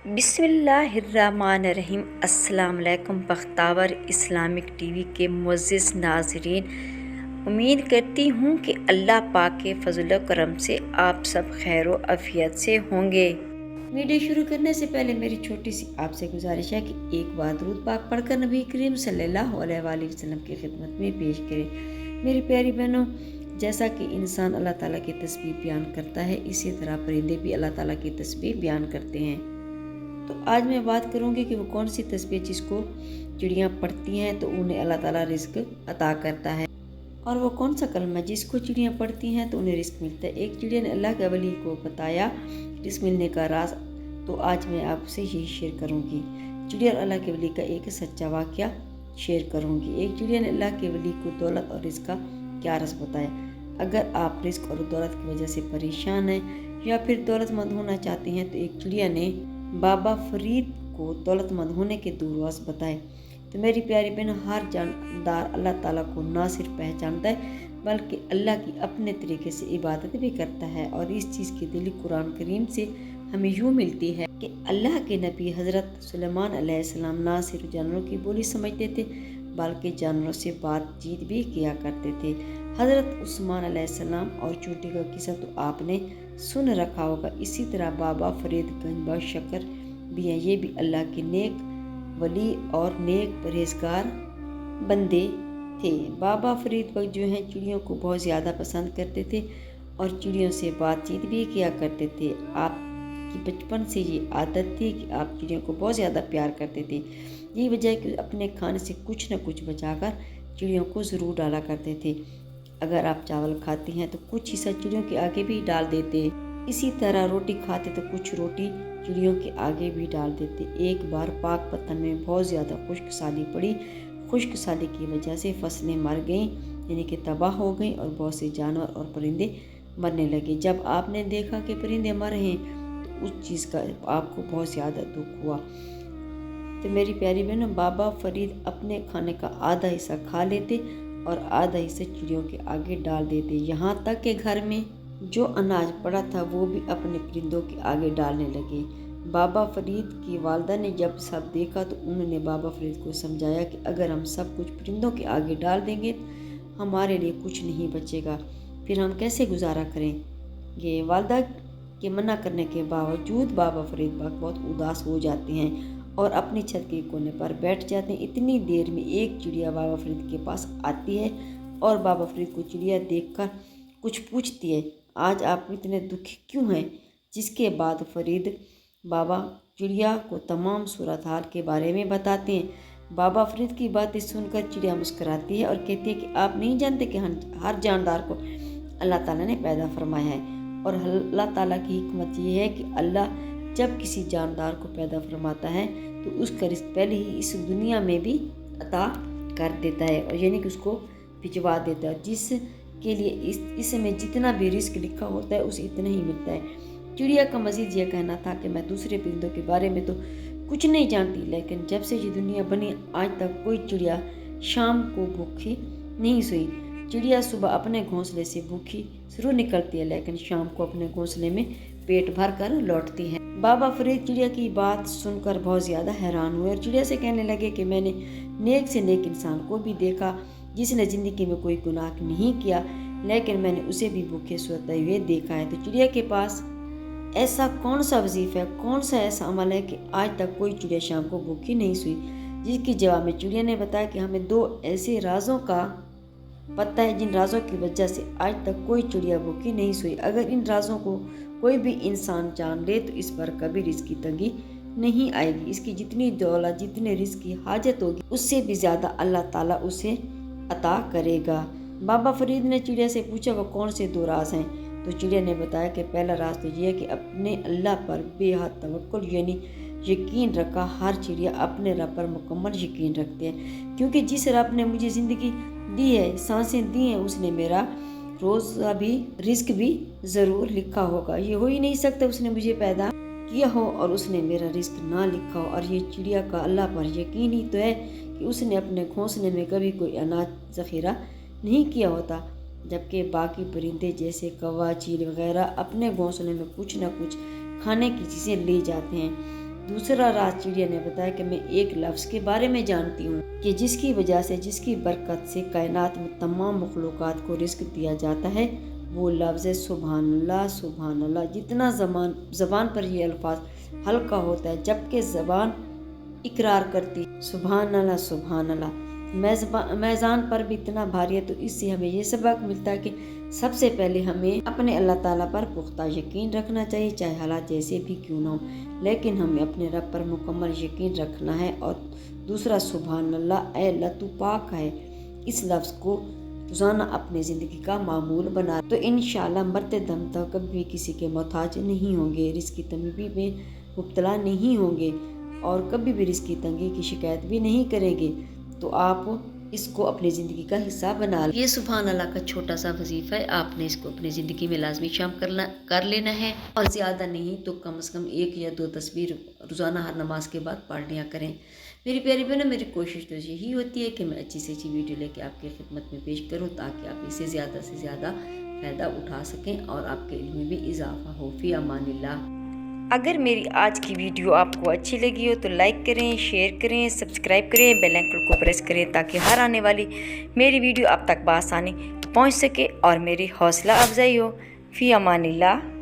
بسم اللہ الرحمن الرحیم۔ السلام علیکم بختاور اسلامک ٹی وی کے معزز ناظرین، امید کرتی ہوں کہ اللہ پاک کے فضل و کرم سے آپ سب خیر و عافیت سے ہوں گے۔ ویڈیو شروع کرنے سے پہلے میری چھوٹی سی آپ سے گزارش ہے کہ ایک بار درود پاک پڑھ کر نبی کریم صلی اللہ علیہ وآلہ وسلم کی خدمت میں پیش کریں۔ میری پیاری بہنوں، جیسا کہ انسان اللہ تعالیٰ کی تسبیح بیان کرتا ہے، اسی طرح پرندے بھی اللہ تعالیٰ کی تسبیح بیان کرتے ہیں۔ تو آج میں بات کروں گی کہ وہ کون سی تسبیح جس کو چڑیاں پڑھتی ہیں تو انہیں اللہ تعالیٰ رزق عطا کرتا ہے، اور وہ کون سا کلمہ جس کو چڑیاں پڑھتی ہیں تو انہیں رزق ملتا ہے۔ ایک چڑیا نے اللہ کے ولی کو بتایا رزق ملنے کا راز، تو آج میں آپ سے یہی شیئر کروں گی۔ چڑیا اور اللہ کے ولی کا ایک سچا واقعہ شیئر کروں گی۔ ایک چڑیا نے اللہ کے ولی کو دولت اور رزق کا کیا راز بتایا۔ اگر آپ رزق اور دولت کی وجہ سے پریشان ہیں یا پھر دولت مند ہونا چاہتے ہیں تو ایک چڑیا نے بابا فرید کو دولت مند ہونے کے دو راز بتائے۔ تو میری پیاری بہن، ہر جاندار اللہ تعالیٰ کو نہ صرف پہچانتا ہے بلکہ اللہ کی اپنے طریقے سے عبادت بھی کرتا ہے، اور اس چیز کی دلیل قرآن کریم سے ہمیں یوں ملتی ہے کہ اللہ کے نبی حضرت سلیمان علیہ السلام نہ صرف جانوروں کی بولی سمجھتے تھے بلکہ جانوروں سے بات چیت بھی کیا کرتے تھے۔ حضرت عثمان علیہ السلام اور چونٹی کا قصہ تو آپ نے سن رکھا ہوگا۔ اسی طرح بابا فرید گنج بشکر بھی ہیں، یہ بھی اللہ کے نیک ولی اور نیک پرہیزگار بندے تھے۔ بابا فرید بخش جو ہیں چڑیوں کو بہت زیادہ پسند کرتے تھے اور چڑیوں سے بات چیت بھی کیا کرتے تھے۔ آپ کی بچپن سے یہ عادت تھی کہ آپ چڑیوں کو بہت زیادہ پیار کرتے تھے۔ یہی وجہ ہے کہ اپنے کھانے سے کچھ نہ کچھ بچا کر چڑیوں کو ضرور ڈالا کرتے تھے۔ اگر آپ چاول کھاتی ہیں تو کچھ حصہ چڑیوں کے آگے بھی ڈال دیتے۔ اسی طرح روٹی کھاتے تو کچھ روٹی چڑیوں کے آگے بھی ڈال دیتے۔ ایک بار پاک پتن میں بہت زیادہ خشک سالی پڑی۔ خشک سالی کی وجہ سے فصلیں مر گئیں، یعنی کہ تباہ ہو گئیں، اور بہت سے جانور اور پرندے مرنے لگے۔ جب آپ نے دیکھا کہ پرندے مر رہے ہیں تو اس چیز کا آپ کو بہت زیادہ دکھ ہوا۔ تو میری پیاری بہنوں، بابا فرید اپنے کھانے کا آدھا حصہ کھا لیتے اور آدھا حصہ چڑیوں کے آگے ڈال دیتے، یہاں تک کہ گھر میں جو اناج پڑا تھا وہ بھی اپنے پرندوں کے آگے ڈالنے لگے۔ بابا فرید کی والدہ نے جب سب دیکھا تو انہوں نے بابا فرید کو سمجھایا کہ اگر ہم سب کچھ پرندوں کے آگے ڈال دیں گے ہمارے لیے کچھ نہیں بچے گا، پھر ہم کیسے گزارا کریں گے۔ والدہ کے منع کرنے کے باوجود بابا فرید بہت اداس ہو جاتے ہیں اور اپنی چھت کے کونے پر بیٹھ جاتے ہیں۔ اتنی دیر میں ایک چڑیا بابا فرید کے پاس آتی ہے اور بابا فرید کو چڑیا دیکھ کر کچھ پوچھتی ہے، آج آپ اتنے دکھی کیوں ہیں؟ جس کے بعد فرید بابا چڑیا کو تمام صورتحال کے بارے میں بتاتے ہیں۔ بابا فرید کی باتیں سن کر چڑیا مسکراتی ہے اور کہتی ہے کہ آپ نہیں جانتے کہ ہر جاندار کو اللہ تعالیٰ نے پیدا فرمایا ہے، اور اللہ تعالیٰ کی حکمت یہ ہے کہ اللہ جب کسی جاندار کو پیدا فرماتا ہے تو اس کا رزق پہلے ہی اس دنیا میں بھی عطا کر دیتا ہے، اور یعنی کہ اس کو بھجوا دیتا ہے، جس کے لیے اس میں جتنا بھی رزق لکھا ہوتا ہے اسے اتنا ہی ملتا ہے۔ چڑیا کا مزید یہ کہنا تھا کہ میں دوسرے پرندوں کے بارے میں تو کچھ نہیں جانتی، لیکن جب سے یہ دنیا بنی آج تک کوئی چڑیا شام کو بھوکی نہیں سوئی۔ چڑیا صبح اپنے گھونسلے سے بھوکی ضرور نکلتی ہے لیکن شام کو اپنے گھونسلے میں پیٹ بھر کر لوٹتی ہے۔ بابا فرید چڑیا کی بات سن کر بہت زیادہ حیران ہوئے اور چڑیا سے کہنے لگے کہ میں نے نیک سے نیک انسان کو بھی دیکھا جس نے زندگی میں کوئی گناہ نہیں کیا، لیکن میں نے اسے بھی بھوکے سوتے ہوئے دیکھا ہے۔ تو چڑیا کے پاس ایسا کون سا وظیفہ ہے، کون سا ایسا عمل ہے کہ آج تک کوئی چڑیا شام کو بھوکی نہیں سوئی؟ جس کی جواب میں چڑیا نے بتایا کہ ہمیں دو ایسے رازوں کا پتہ ہے جن رازوں کی وجہ سے آج تک کوئی چڑیا بھوکی نہیں سوئی۔ اگر ان رازوں کو کوئی بھی انسان جان لے تو اس پر کبھی رزق کی تنگی نہیں آئے گی۔ اس کی جتنی دولت، جتنے رزق کی حاجت ہوگی اس سے بھی زیادہ اللہ تعالیٰ اسے عطا کرے گا۔ بابا فرید نے چڑیا سے پوچھا وہ کون سے دو راز ہیں؟ تو چڑیا نے بتایا کہ پہلا راز تو یہ ہے کہ اپنے اللہ پر بے حد توکل یعنی یقین رکھا۔ ہر چڑیا اپنے رب پر مکمل یقین رکھتے ہیں، کیونکہ جس رب نے مجھے زندگی دی ہے، سانسیں دی ہیں، اس نے میرا روزہ بھی رزق بھی ضرور لکھا ہوگا۔ یہ ہو ہی نہیں سکتا اس نے مجھے پیدا کیا ہو اور اس نے میرا رزق نہ لکھا ہو۔ اور یہ چڑیا کا اللہ پر یقین ہی تو ہے کہ اس نے اپنے گھونسلے میں کبھی کوئی اناج ذخیرہ نہیں کیا ہوتا، جبکہ باقی پرندے جیسے کوا، چیل وغیرہ اپنے گھونسلے میں کچھ نہ کچھ کھانے کی چیزیں لے جاتے ہیں۔ دوسرا راز چڑیا نے بتایا کہ میں ایک لفظ کے بارے میں جانتی ہوں کہ جس کی وجہ سے، جس کی برکت سے کائنات میں تمام مخلوقات کو رزق دیا جاتا ہے، وہ لفظ ہے سبحان اللہ سبحان اللہ۔ جتنا زبان پر یہ الفاظ ہلکا ہوتا ہے جبکہ زبان اقرار کرتی سبحان اللہ سبحان اللہ، میزان پر بھی اتنا بھاری ہے۔ تو اس سے ہمیں یہ سبق ملتا ہے کہ سب سے پہلے ہمیں اپنے اللہ تعالیٰ پر پختہ یقین رکھنا چاہیے، چاہے حالات جیسے بھی کیوں نہ ہو، لیکن ہمیں اپنے رب پر مکمل یقین رکھنا ہے۔ اور دوسرا سبحان اللہ، اے اللہ تو پاک ہے، اس لفظ کو روزانہ اپنی زندگی کا معمول بنا تو انشاءاللہ مرتے دم تک کبھی بھی کسی کے محتاج نہیں ہوں گے، رزق کی تنگی میں مبتلا نہیں ہوں گے اور کبھی بھی رزق کی تنگی کی شکایت بھی نہیں کریں گے۔ تو آپ اس کو اپنی زندگی کا حصہ بنا لیں۔ یہ سبحان اللہ کا چھوٹا سا وظیفہ ہے، آپ نے اس کو اپنی زندگی میں لازمی شامل کر لینا ہے، اور زیادہ نہیں تو کم از کم 1 یا 2 تصویر روزانہ ہر نماز کے بعد پڑھ لیا کریں۔ میری پیاری بہنوں، میری کوشش تو یہی ہوتی ہے کہ میں اچھی سے اچھی ویڈیو لے کے آپ کی خدمت میں پیش کروں تاکہ آپ اسے زیادہ سے زیادہ فائدہ اٹھا سکیں اور آپ کے علم میں بھی اضافہ ہو۔ فی امان اللہ۔ اگر میری آج کی ویڈیو آپ کو اچھی لگی ہو تو لائک کریں، شیئر کریں، سبسکرائب کریں، بیل آئکن کو پریس کریں تاکہ ہر آنے والی میری ویڈیو آپ تک بآسانی پہنچ سکے اور میری حوصلہ افزائی ہو۔ فی امان اللہ۔